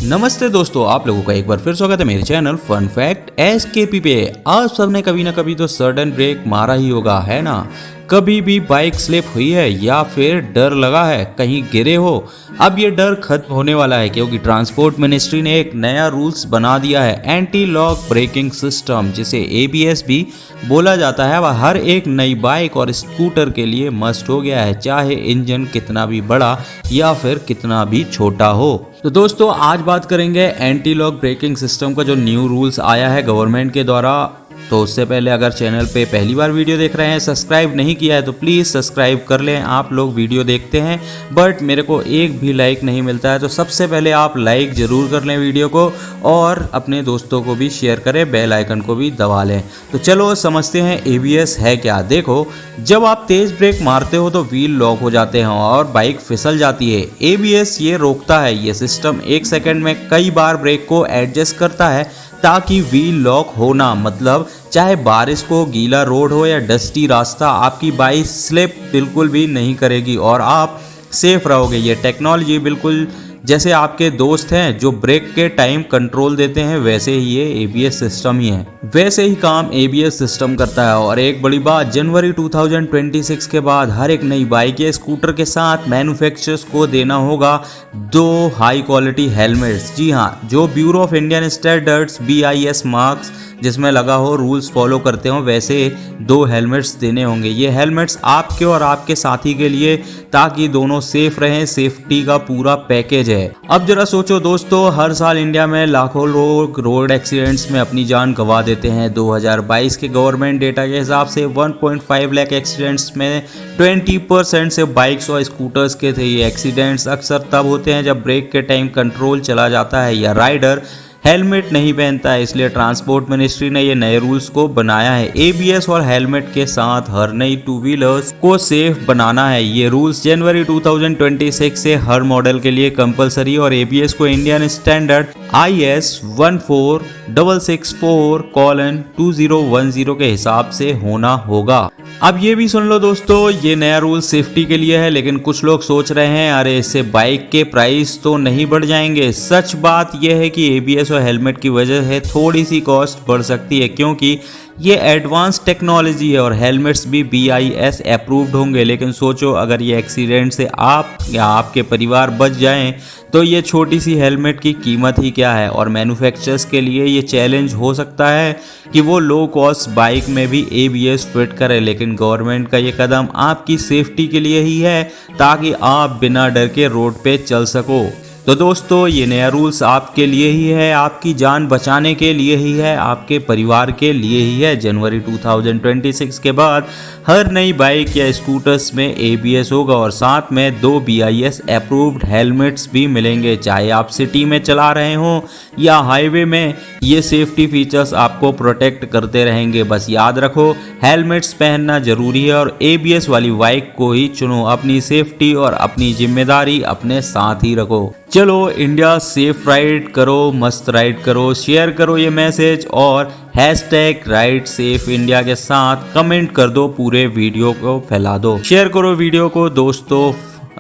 नमस्ते दोस्तों, आप लोगों का एक बार फिर स्वागत है मेरे चैनल फन फैक्ट एसकेपी पे। आप सबने कभी ना कभी तो सडन ब्रेक मारा ही होगा, है ना। कभी भी बाइक स्लिप हुई है या फिर डर लगा है कहीं गिरे हो। अब ये डर खत्म होने वाला है क्योंकि ट्रांसपोर्ट मिनिस्ट्री ने एक नया रूल्स बना दिया है, एंटी लॉक ब्रेकिंग सिस्टम, जिसे एबीएस भी बोला जाता है। वह हर एक नई बाइक और स्कूटर के लिए मस्ट हो गया है, चाहे इंजन कितना भी बड़ा या फिर कितना भी छोटा हो। तो दोस्तों आज बात करेंगे एंटी लॉक ब्रेकिंग सिस्टम का जो न्यू रूल्स आया है गवर्नमेंट के द्वारा। तो उससे पहले अगर चैनल पे पहली बार वीडियो देख रहे हैं, सब्सक्राइब नहीं किया है तो प्लीज़ सब्सक्राइब कर लें। आप लोग वीडियो देखते हैं बट मेरे को एक भी लाइक नहीं मिलता है, तो सबसे पहले आप लाइक ज़रूर कर लें वीडियो को और अपने दोस्तों को भी शेयर करें, बेल आइकन को भी दबा लें। तो चलो समझते हैं एबीएस है क्या। देखो, जब आप तेज़ ब्रेक मारते हो तो व्हील लॉक हो जाते हैं और बाइक फिसल जाती है। एबीएस ये रोकता है। ये सिस्टम 1 सेकंड में कई बार ब्रेक को एडजस्ट करता है ताकि व्हील लॉक होना, मतलब चाहे बारिश को, गीला रोड हो या डस्टी रास्ता, आपकी बाइक स्लिप बिल्कुल भी नहीं करेगी और आप सेफ रहोगे। ये टेक्नोलॉजी बिल्कुल जैसे आपके दोस्त हैं जो ब्रेक के टाइम कंट्रोल देते हैं, वैसे ही ये एबीएस सिस्टम ही है। वैसे ही काम एबीएस सिस्टम करता है। और एक बड़ी बात, जनवरी 2026 के बाद हर एक नई बाइक या स्कूटर के साथ मैन्युफैक्चरर्स को देना होगा 2 हाई क्वालिटी हेलमेट्स। जी हाँ, जो bureau of Indian standards BIS marks जिसमें लगा हो, रूल्स फॉलो करते हो, वैसे 2 हेलमेट्स देने होंगे। ये हेलमेट्स आपके और आपके साथी के लिए, ताकि दोनों सेफ रहें। सेफ्टी का पूरा पैकेज है। अब जरा सोचो दोस्तों, हर साल इंडिया में लाखों लोग रोड एक्सीडेंट्स में अपनी जान गंवा देते हैं। 2022 के गवर्नमेंट डेटा के हिसाब से 1.5 लाख एक्सीडेंट्स में 20% से बाइक्स और स्कूटर्स के थे। ये एक्सीडेंट्स अक्सर तब होते हैं जब ब्रेक के टाइम कंट्रोल चला जाता है या राइडर हेलमेट नहीं पहनता है। इसलिए ट्रांसपोर्ट मिनिस्ट्री ने ये नए रूल्स को बनाया है। एबीएस और हेलमेट के साथ हर नई 2 व्हीलर्स को सेफ बनाना है। ये रूल्स जनवरी 2026 से हर मॉडल के लिए कंपलसरी और एबीएस को इंडियन स्टैंडर्ड IS 14664:2010 के हिसाब से होना होगा। अब ये भी सुन लो दोस्तों, ये नया रूल सेफ्टी के लिए है, लेकिन कुछ लोग सोच रहे हैं अरे इससे बाइक के प्राइस तो नहीं बढ़ जाएंगे। सच बात यह है कि एबीएस और हेलमेट की वजह से थोड़ी सी कॉस्ट बढ़ सकती है, क्योंकि ये एडवांस टेक्नोलॉजी है और हेलमेट्स भी BIS अप्रूव्ड होंगे। लेकिन सोचो, अगर ये एक्सीडेंट से आप या आपके परिवार बच जाएं तो ये छोटी सी हेलमेट की कीमत ही क्या है। और मैन्युफैक्चरर्स के लिए ये चैलेंज हो सकता है कि वो लो कॉस्ट बाइक में भी एबीएस फिट करे। लेकिन गवर्नमेंट का ये कदम आपकी सेफ्टी के लिए ही है, ताकि आप बिना डर के रोड पे चल सको। तो दोस्तों, ये नया रूल्स आपके लिए ही है, आपकी जान बचाने के लिए ही है, आपके परिवार के लिए ही है। जनवरी 2026 के बाद हर नई बाइक या स्कूटर्स में एबीएस होगा और साथ में 2 BIS अप्रूव्ड हेलमेट्स भी मिलेंगे। चाहे आप सिटी में चला रहे हो या हाईवे में, ये सेफ्टी फीचर्स आपको प्रोटेक्ट करते रहेंगे। बस याद रखो, हेलमेट्स पहनना जरूरी है और एबीएस वाली बाइक को ही चुनो। अपनी सेफ्टी और अपनी जिम्मेदारी अपने साथ ही रखो। चलो, इंडिया सेफ राइड करो, मस्त राइड करो। शेयर करो ये मैसेज और #RideSafeIndia के साथ कमेंट कर दो, पूरे वीडियो को फैला दो। शेयर करो वीडियो को दोस्तों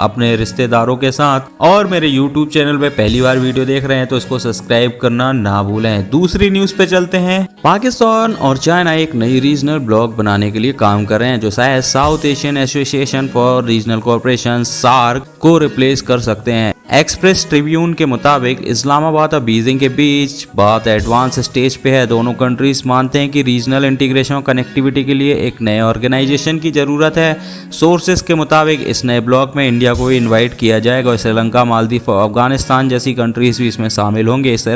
अपने रिश्तेदारों के साथ। और मेरे YouTube चैनल पे पहली बार वीडियो देख रहे हैं तो इसको सब्सक्राइब करना ना भूलें। दूसरी न्यूज़ पे चलते हैं। पाकिस्तान और चाइना एक नई रीजनल ब्लॉक बनाने के लिए काम कर रहे हैं, जो शायद south Asian association for regional cooperation SAARC को रिप्लेस कर सकते हैं। एक्सप्रेस ट्रिब्यून के मुताबिक इस्लामाबाद और बीजिंग के बीच बात एडवांस स्टेज पे है। दोनों कंट्रीज मानते हैं कि रीजनल इंटीग्रेशन और कनेक्टिविटी के लिए एक नए ऑर्गेनाइजेशन की ज़रूरत है। सोर्सेस के मुताबिक इस नए ब्लॉक में इंडिया को इनवाइट किया जाएगा और श्रीलंका, मालदीव और अफगानिस्तान जैसी कंट्रीज भी इसमें शामिल होंगे। इस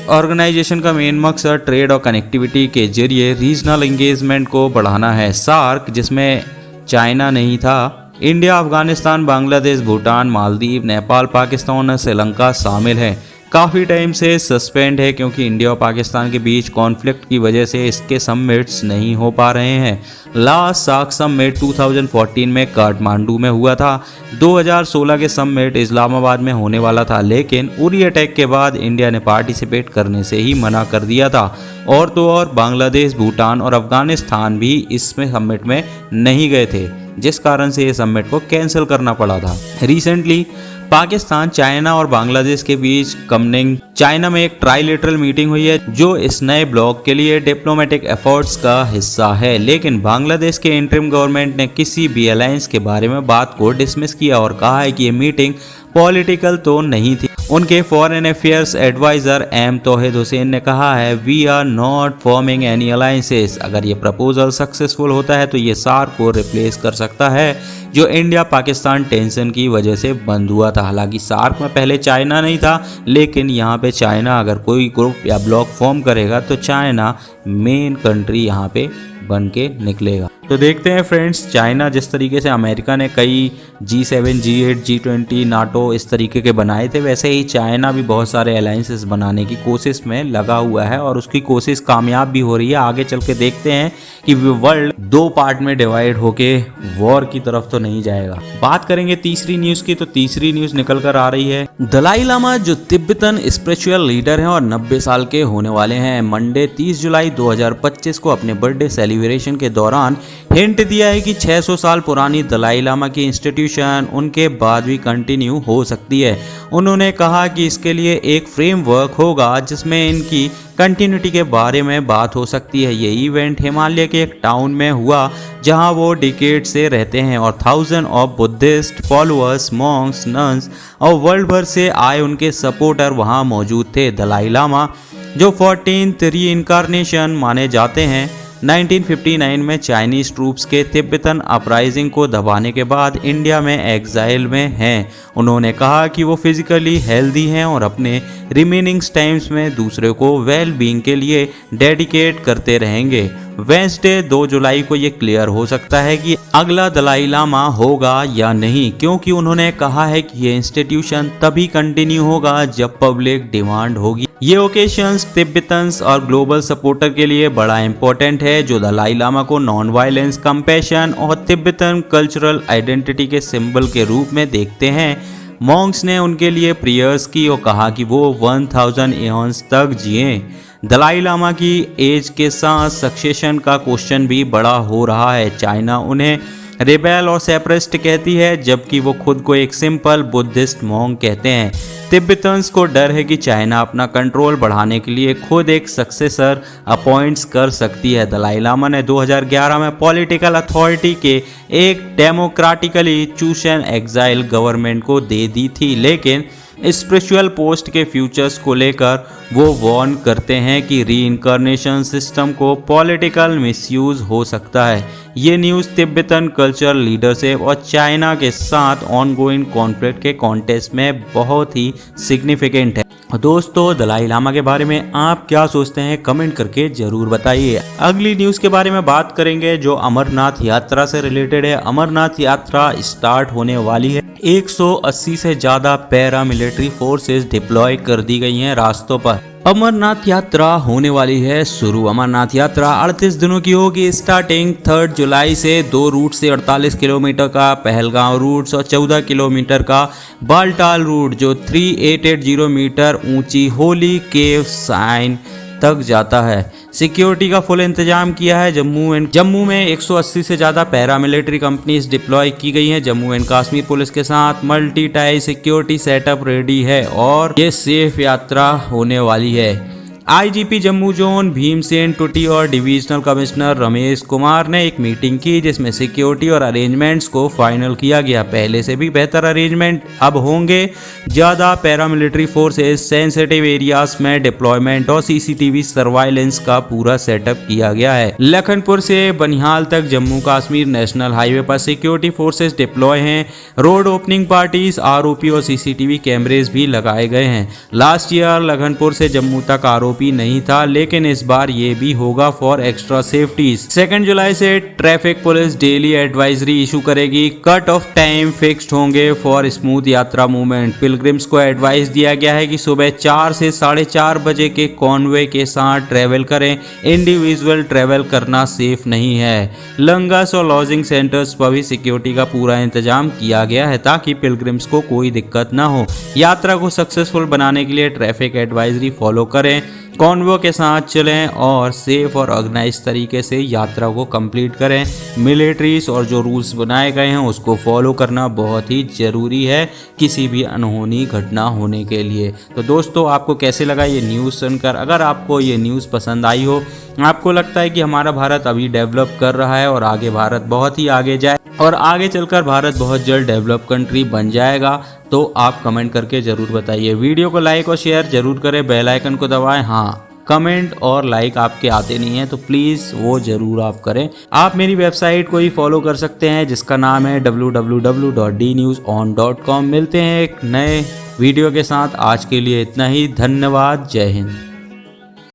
ऑर्गेनाइजेशन का मेन मकसद ट्रेड और कनेक्टिविटी के जरिए रीजनल एंगेजमेंट को बढ़ाना है। SAARC, जिसमें चाइना नहीं था, इंडिया, अफगानिस्तान, बांग्लादेश, भूटान, मालदीव, नेपाल, पाकिस्तान और श्रीलंका शामिल है। काफ़ी टाइम से सस्पेंड है क्योंकि इंडिया और पाकिस्तान के बीच कॉन्फ्लिक्ट की वजह से इसके समिट्स नहीं हो पा रहे हैं। लास्ट SAARC समिट 2014 में काठमांडू में हुआ था। 2016 के समिट इस्लामाबाद में होने वाला था, लेकिन उरी अटैक के बाद इंडिया ने पार्टिसिपेट करने से ही मना कर दिया था। और तो और बांग्लादेश, भूटान और अफगानिस्तान भी इसमें समिट में नहीं गए थे, जिस कारण से ये समिट को कैंसिल करना पड़ा था। रिसेंटली पाकिस्तान, चाइना और बांग्लादेश के बीच कमनिंग चाइना में एक ट्राइलेटरल मीटिंग हुई है जो इस नए ब्लॉक के लिए डिप्लोमेटिक एफर्ट्स का हिस्सा है, लेकिन बांग्लादेश के इंटरिम गवर्नमेंट ने किसी भी अलायंस के बारे में बात को डिसमिस किया और कहा है कि ये मीटिंग पॉलिटिकल तो नहीं थी। उनके फॉरेन अफेयर्स एडवाइजर एम तौहीद हुसैन ने कहा है, we are not forming any alliances. अगर ये प्रपोजल सक्सेसफुल होता है तो ये सार्क को रिप्लेस कर सकता है जो इंडिया पाकिस्तान टेंशन की वजह से बंद हुआ था। हालांकि सार्क में पहले चाइना नहीं था, लेकिन यहाँ पे चाइना अगर कोई ग्रुप या ब्लॉक फॉर्म करेगा तो चाइना मेन कंट्री यहाँ पे बन के निकलेगा। तो देखते हैं फ्रेंड्स, चाइना जिस तरीके से अमेरिका ने कई G7, G8, G20, नाटो इस तरीके के बनाए थे, वैसे ही चाइना भी बहुत सारे अलायंसेस बनाने की कोशिश में लगा हुआ है और उसकी कोशिश कामयाब भी हो रही है। आगे चल के देखते हैं कि वर्ल्ड दो पार्ट में डिवाइड होके वॉर की तरफ तो नहीं जाएगा। बात करेंगे तीसरी न्यूज की, तो तीसरी न्यूज निकल कर आ रही है, दलाई लामा जो तिब्बतन स्पिरिचुअल लीडर हैं और 90 साल के होने वाले हैं, मंडे 30 जुलाई 2025 को अपने बर्थडे सेलिब्रेशन के दौरान हिंट दिया है कि 600 साल पुरानी दलाई लामा की इंस्टीट्यूशन उनके बाद भी कंटिन्यू हो सकती है। उन्होंने कहा कि इसके लिए एक फ्रेमवर्क होगा जिसमें इनकी कंटिन्यूटी के बारे में बात हो सकती है। ये इवेंट हिमालय के एक टाउन में हुआ जहां वो डिकेड से रहते हैं और thousand of Buddhist followers, Monks, nuns और वर्ल्ड भर से आए उनके सपोर्टर वहां मौजूद थे। दलाई लामा जो 14th रीइंकार्नेशन माने जाते हैं, 1959 में चाइनीज ट्रूप्स के तिब्बतन अपराइजिंग को दबाने के बाद इंडिया में एग्जाइल में हैं। उन्होंने कहा कि वो फिजिकली हेल्दी हैं और अपने रिमेनिंग टाइम्स में दूसरे को वेल बीइंग के लिए डेडिकेट करते रहेंगे। वेंसडे 2 जुलाई को ये क्लियर हो सकता है कि अगला दलाई लामा होगा या नहीं, क्योंकि उन्होंने कहा है कि ये इंस्टीट्यूशन तभी कंटिन्यू होगा जब पब्लिक डिमांड होगी। ये ओकेशंस तिब्बतन्स और ग्लोबल सपोर्टर के लिए बड़ा इंपॉर्टेंट है जो दलाई लामा को नॉन वायलेंस, कंपैशन और तिब्बतन कल्चरल आइडेंटिटी के सिंबल के रूप में देखते हैं। मॉन्क्स ने उनके लिए प्रेयर्स की और कहा कि वो 1000 ईयर्स तक जिए। दलाई लामा की एज के साथ सक्सेशन का क्वेश्चन भी बड़ा हो रहा है। चाइना उन्हें रेबेल और सेपरेटिस्ट कहती है जबकि वो खुद को एक सिंपल बुद्धिस्ट मॉन्क कहते हैं। तिब्बतन्स को डर है कि चाइना अपना कंट्रोल बढ़ाने के लिए खुद एक सक्सेसर अपॉइंट्स कर सकती है। दलाई लामा ने 2011 में पॉलिटिकल अथॉरिटी के एक डेमोक्रेटिकली चूजन एग्जाइल गवर्नमेंट को दे दी थी, लेकिन स्पिरिचुअल पोस्ट के फ्यूचर्स को लेकर वो वार्न करते हैं कि रीइंकार्नेशन सिस्टम को पॉलिटिकल मिसयूज हो सकता है। ये न्यूज़ तिब्बतन कल्चर लीडरशिप और चाइना के साथ ऑनगोइंग कॉन्फ्लिक्ट के कॉन्टेक्स्ट में बहुत ही सिग्निफिकेंट है। दोस्तों, दलाई लामा के बारे में आप क्या सोचते हैं कमेंट करके जरूर बताइए। अगली न्यूज़ के बारे में बात करेंगे जो अमरनाथ यात्रा से रिलेटेड है। अमरनाथ यात्रा स्टार्ट होने वाली है। 180 से ज़्यादा पैरामिलिट्री फोर्सेस डिप्लॉय कर दी गई हैं रास्तों पर। अमरनाथ यात्रा होने वाली है शुरू। अमरनाथ यात्रा 38 दिनों की होगी। स्टार्टिंग 3 जुलाई से 2 रूट से 48 किलोमीटर का पहलगांव रूट और 14 किलोमीटर का बालटाल रूट जो 3880 मीटर ऊंची होली केव साइन तक जाता है। सिक्योरिटी का फुल इंतजाम किया है। जम्मू में 180 से ज़्यादा पैरामिलिट्री कंपनीज डिप्लॉय की गई हैं। जम्मू एंड कश्मीर पुलिस के साथ multi tie security setup ready है और ये सेफ यात्रा होने वाली है। आईजीपी जम्मू जोन भीमसेन टुटी और डिविजनल कमिश्नर रमेश कुमार ने एक मीटिंग की जिसमें सिक्योरिटी और अरेंजमेंट्स को फाइनल किया गया। पहले से भी बेहतर अरेंजमेंट अब होंगे। ज़्यादा पैरामिलिट्री फोर्सेस, सेंसिटिव एरियाज में डिप्लॉयमेंट और सीसीटीवी सर्वाइलेंस का पूरा सेटअप किया गया है। लखनपुर से बनिहाल तक जम्मू कश्मीर नेशनल हाईवे पर सिक्योरिटी फोर्सेस डिप्लॉय हैं। रोड ओपनिंग पार्टीज, आरओपी और सीसीटीवी कैमरेज भी लगाए गए हैं। लास्ट ईयर लखनपुर से जम्मू तक आरओपी नहीं था, लेकिन इस बार ये भी होगा फॉर एक्स्ट्रा सेफ्टीज। 2 जुलाई से traffic police daily advisory issue करेगी। कट ऑफ टाइम फिक्स्ड होंगे फॉर स्मूथ यात्रा मूवमेंट। पिलग्रिम्स को एडवाइस दिया गया है कि सुबह 4 से 4:30 बजे के कॉन्वे के साथ ट्रेवल करें। इंडिविजुअल ट्रेवल करना सेफ नहीं है। लंगर्स और लॉजिंग सेंटर्स पर भी सिक्योरिटी का पूरा इंतजाम किया गया है ताकि पिलग्रिम्स को कोई दिक्कत ना हो। यात्रा को सक्सेसफुल बनाने के लिए ट्रैफिक एडवाइजरी फॉलो करें। कॉन्वो के साथ चलें और सेफ और ऑर्गेनाइज तरीके से यात्रा को कंप्लीट करें। मिलिट्रीज और जो रूल्स बनाए गए हैं उसको फॉलो करना बहुत ही ज़रूरी है किसी भी अनहोनी घटना होने के लिए। तो दोस्तों, आपको कैसे लगा ये न्यूज़ सुनकर? अगर आपको ये न्यूज़ पसंद आई हो, आपको लगता है कि हमारा भारत अभी डेवलप कर रहा है और आगे भारत बहुत ही आगे जाए और आगे चलकर भारत बहुत जल्द डेवलप कंट्री बन जाएगा, तो आप कमेंट करके ज़रूर बताइए। वीडियो को लाइक और शेयर ज़रूर करें, बेल आइकन को दबाएं। हाँ, कमेंट और लाइक आपके आते नहीं हैं तो प्लीज़ वो ज़रूर आप करें। आप मेरी वेबसाइट को ही फॉलो कर सकते हैं जिसका नाम है www.dnewson.com। मिलते हैं एक नए वीडियो के साथ। आज के लिए इतना ही। धन्यवाद। जय हिंद।